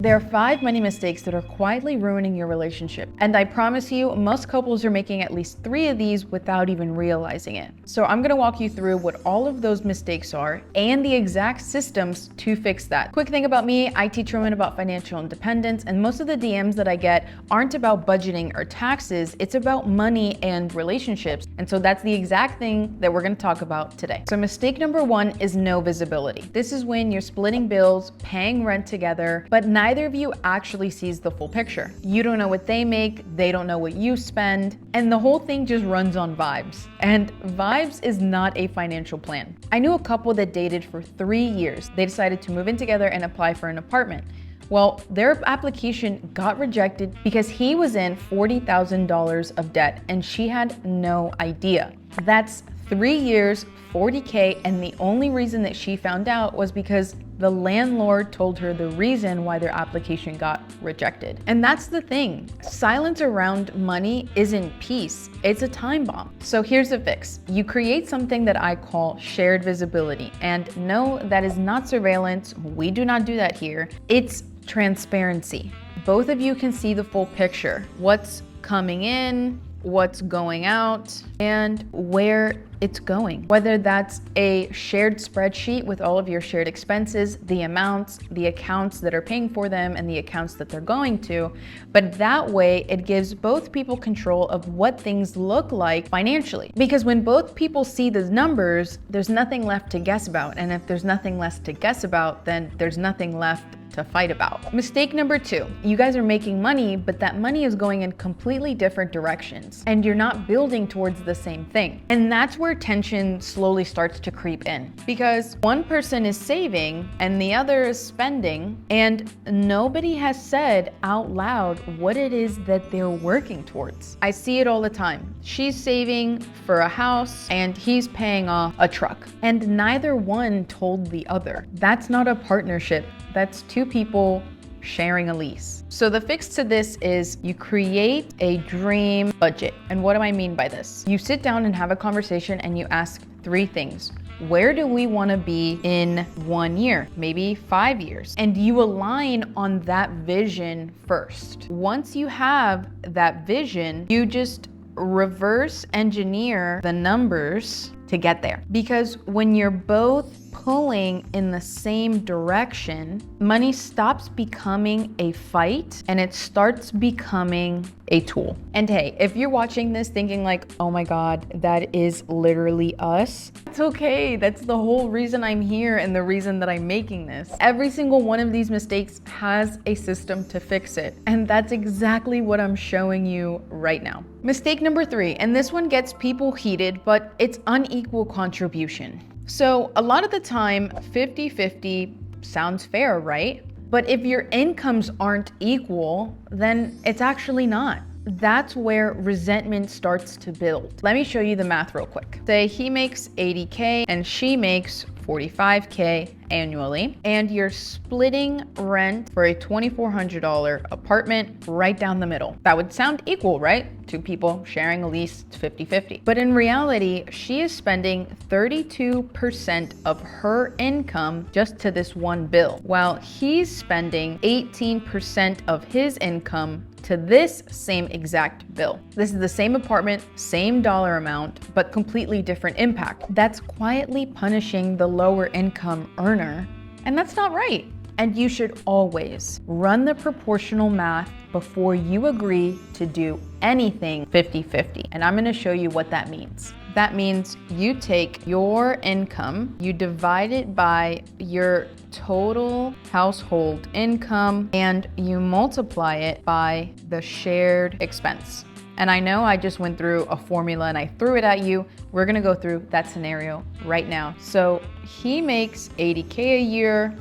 There are 5 money mistakes that are quietly ruining your relationship. And I promise you, most couples are making at least 3 of these without even realizing it. So I'm gonna walk you through what all of those mistakes are and the exact systems to fix that. Quick thing about me, I teach women about financial independence, and most of the DMs that I get aren't about budgeting or taxes, it's about money and relationships. And so that's the exact thing that we're gonna talk about today. So mistake number 1 is no visibility. This is when you're splitting bills, paying rent together, but neither of you actually sees the full picture. You don't know what they make, they don't know what you spend, and the whole thing just runs on vibes. And vibes is not a financial plan. I knew a couple that dated for 3 years. They decided to move in together and apply for an apartment. Well, their application got rejected because he was in $40,000 of debt and she had no idea. That's 3 years, $40K, and the only reason that she found out was because the landlord told her the reason why their application got rejected. And that's the thing. Silence around money isn't peace, it's a time bomb. So here's the fix. You create something that I call shared visibility. And no, that is not surveillance. We do not do that here. It's transparency. Both of you can see the full picture. What's coming in, what's going out, and where it's going. Whether that's a shared spreadsheet with all of your shared expenses, the amounts, the accounts that are paying for them, and the accounts that they're going to. But that way, it gives both people control of what things look like financially. Because when both people see the numbers, there's nothing left to guess about. And if there's nothing left to guess about, then there's nothing left to fight about. Mistake number 2, you guys are making money, but that money is going in completely different directions and you're not building towards the same thing. And that's where tension slowly starts to creep in, because one person is saving and the other is spending, and nobody has said out loud what it is that they're working towards. I see it all the time. She's saving for a house and he's paying off a truck, and neither one told the other. That's not a partnership. That's 2 people sharing a lease. So the fix to this is you create a dream budget. And what do I mean by this? You sit down and have a conversation and you ask 3 things. Where do we want to be in 1 year, maybe 5 years? And you align on that vision first. Once you have that vision, you just reverse engineer the numbers to get there. Because when you're both pulling in the same direction, money stops becoming a fight and it starts becoming a tool. And hey, if you're watching this thinking like, oh my God, that is literally us, it's okay. That's the whole reason I'm here and the reason that I'm making this. Every single one of these mistakes has a system to fix it. And that's exactly what I'm showing you right now. Mistake number 3, and this one gets people heated, but it's unequal contribution. So a lot of the time, 50-50 sounds fair, right? But if your incomes aren't equal, then it's actually not. That's where resentment starts to build. Let me show you the math real quick. Say he makes 80K and she makes 45K annually, and you're splitting rent for a $2,400 apartment right down the middle. That would sound equal, right? 2 people sharing a lease, 50-50. But in reality, she is spending 32% of her income just to this one bill, while he's spending 18% of his income to this same exact bill. This is the same apartment, same dollar amount, but completely different impact. That's quietly punishing the lower income earner, and that's not right. And you should always run the proportional math before you agree to do anything 50-50. And I'm gonna show you what that means. That means you take your income, you divide it by your total household income, and you multiply it by the shared expense. And I know I just went through a formula and I threw it at you. We're gonna go through that scenario right now. So he makes 80K a year,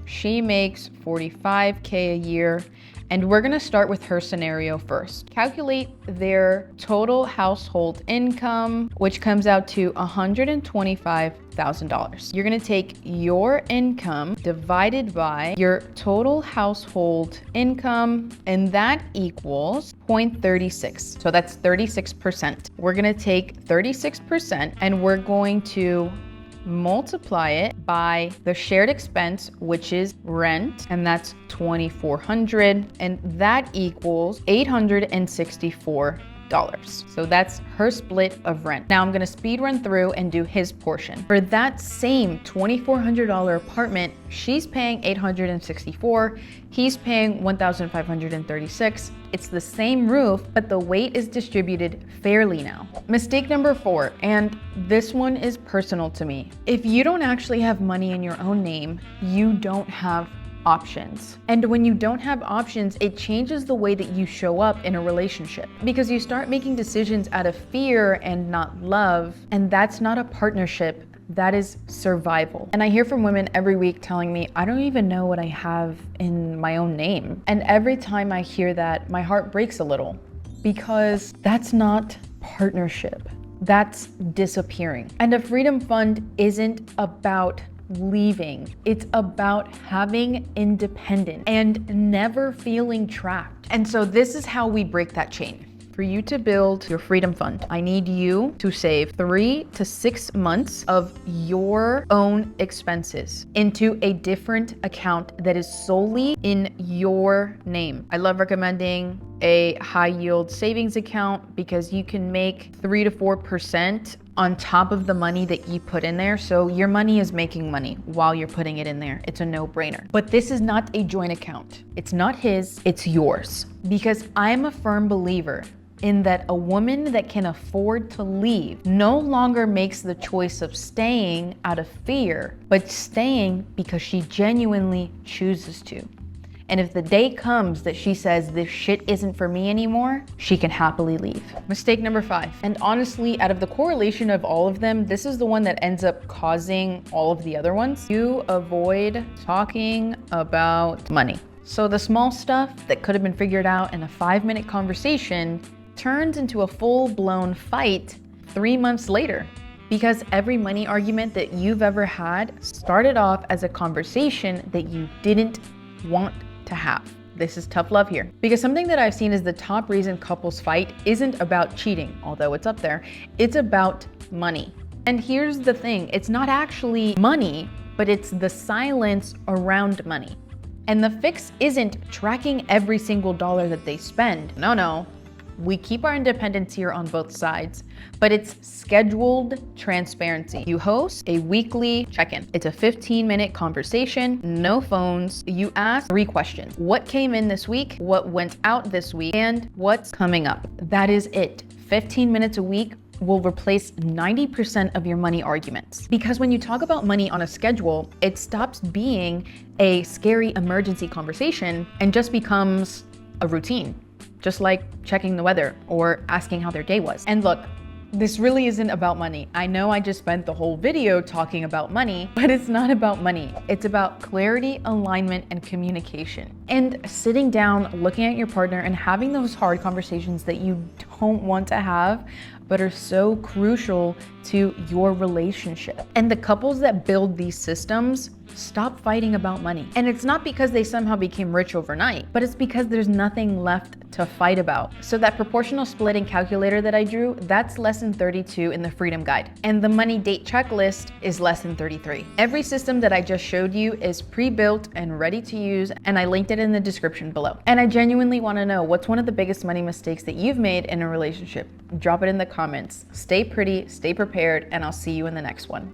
she makes 45K a year, and we're gonna start with her scenario first. Calculate their total household income, which comes out to $125,000. You're gonna take your income divided by your total household income, and that equals 0.36. So that's 36%. We're gonna take 36% and we're going to multiply it by the shared expense, which is rent, and that's $2,400, and that equals $864. So that's her split of rent. Now I'm gonna speed run through and do his portion. For that same $2,400 apartment, she's paying $864, he's paying $1,536. It's the same roof, but the weight is distributed fairly now. Mistake number 4, and this one is personal to me. If you don't actually have money in your own name, you don't have options. And when you don't have options, it changes the way that you show up in a relationship, because you start making decisions out of fear and not love. And that's not a partnership, that is survival. And I hear from women every week telling me, I don't even know what I have in my own name. And every time I hear that, my heart breaks a little, because that's not partnership, that's disappearing. And a freedom fund isn't about leaving. It's about having independence and never feeling trapped. And so this is how we break that chain. For you to build your freedom fund, I need you to save 3 to 6 months of your own expenses into a different account that is solely in your name. I love recommending a high yield savings account because you can make 3 to 4% on top of the money that you put in there. So your money is making money while you're putting it in there. It's a no-brainer. But this is not a joint account. It's not his, it's yours. Because I'm a firm believer in that a woman that can afford to leave no longer makes the choice of staying out of fear, but staying because she genuinely chooses to. And if the day comes that she says this shit isn't for me anymore, she can happily leave. Mistake number 5. And honestly, out of the correlation of all of them, this is the one that ends up causing all of the other ones. You avoid talking about money. So the small stuff that could have been figured out in a 5-minute conversation turns into a full-blown fight 3 months later. Because every money argument that you've ever had started off as a conversation that you didn't want to have. This is tough love here. Because something that I've seen is the top reason couples fight isn't about cheating, although it's up there, it's about money. And here's the thing, it's not actually money, but it's the silence around money. And the fix isn't tracking every single dollar that they spend. No. We keep our independence here on both sides, but it's scheduled transparency. You host a weekly check-in. It's a 15-minute conversation, no phones. You ask 3 questions. What came in this week? What went out this week? And what's coming up? That is it. 15 minutes a week will replace 90% of your money arguments. Because when you talk about money on a schedule, it stops being a scary emergency conversation and just becomes a routine. Just like checking the weather or asking how their day was. And look, this really isn't about money. I know I just spent the whole video talking about money, but it's not about money. It's about clarity, alignment, and communication. And sitting down, looking at your partner and having those hard conversations that you don't want to have, but are so crucial to your relationship. And the couples that build these systems stop fighting about money. And it's not because they somehow became rich overnight, but it's because there's nothing left to fight about. So that proportional splitting calculator that I drew, that's lesson 32 in the Freedom Guide. And the money date checklist is lesson 33. Every system that I just showed you is pre-built and ready to use, and I linked it in the description below. And I genuinely wanna know, what's one of the biggest money mistakes that you've made in a relationship? Drop it in the comments. Stay pretty, stay prepared, and I'll see you in the next one.